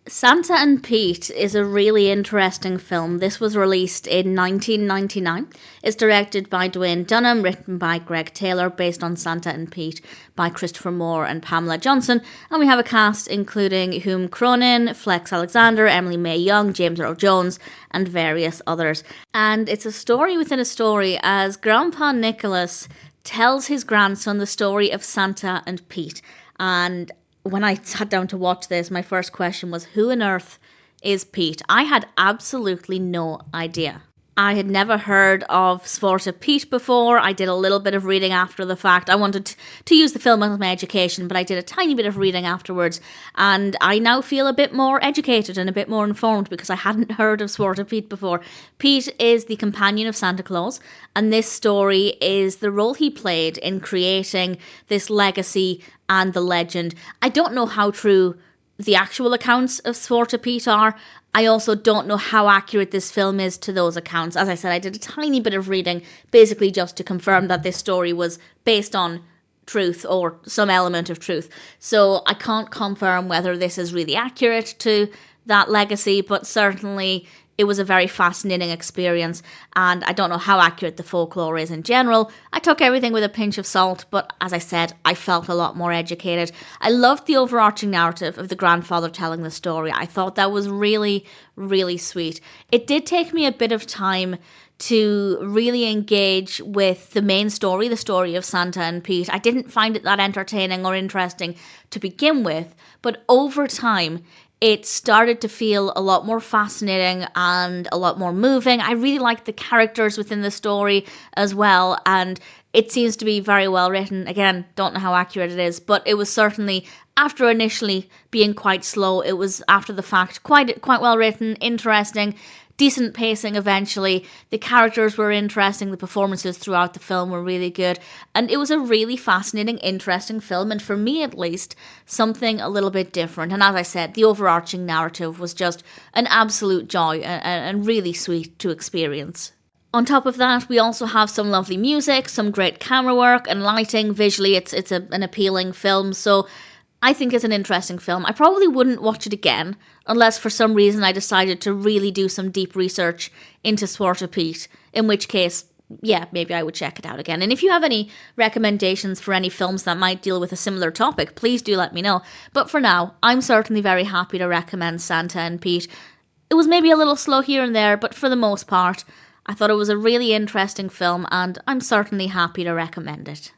Santa and Pete is a really interesting film. This was released in 1999. It's directed by Duwayne Dunham, written by Greg Taylor, based on Santa and Pete by Christopher Moore and Pamela Johnson. And we have a cast including Hume Cronyn, Flex Alexander, Emily May Young, James Earl Jones, and various others. And it's a story within a story as Grandpa Nicholas tells his grandson the story of Santa and Pete. And when I sat down to watch this, my first question was, who on earth is Pete? I had absolutely no idea. I had never heard of Sporta Pete before. I did a little bit of reading after the fact. I wanted to use the film as my education, but I did a tiny bit of reading afterwards. And I now feel a bit more educated and a bit more informed because I hadn't heard of Sporta Pete before. Pete is the companion of Santa Claus, and this story is the role he played in creating this legacy and the legend. I don't know how true the actual accounts of Sporta Pete are. I also don't know how accurate this film is to those accounts. As I said, I did a tiny bit of reading, basically just to confirm that this story was based on truth or some element of truth. So I can't confirm whether this is really accurate to that legacy, but certainly it was a very fascinating experience, and I don't know how accurate the folklore is in general. I took everything with a pinch of salt, but as I said, I felt a lot more educated. I loved the overarching narrative of the grandfather telling the story. I thought that was really, really sweet. It did take me a bit of time to really engage with the main story, the story of Santa and Pete. I didn't find it that entertaining or interesting to begin with, but over time, it started to feel a lot more fascinating and a lot more moving. I really liked the characters within the story as well, and it seems to be very well written. Again, don't know how accurate it is, but it was certainly, after initially being quite slow, it was after the fact quite well written, interesting, decent pacing eventually. The characters were interesting, the performances throughout the film were really good, and it was a really fascinating, interesting film, and for me at least, something a little bit different. And as I said, the overarching narrative was just an absolute joy and really sweet to experience. On top of that, we also have some lovely music, some great camera work and lighting. Visually, it's an appealing film, so I think it's an interesting film. I probably wouldn't watch it again unless for some reason I decided to really do some deep research into Sporta Pete, in which case, yeah, maybe I would check it out again. And if you have any recommendations for any films that might deal with a similar topic, please do let me know. But for now, I'm certainly very happy to recommend Santa and Pete. It was maybe a little slow here and there, but for the most part, I thought it was a really interesting film, and I'm certainly happy to recommend it.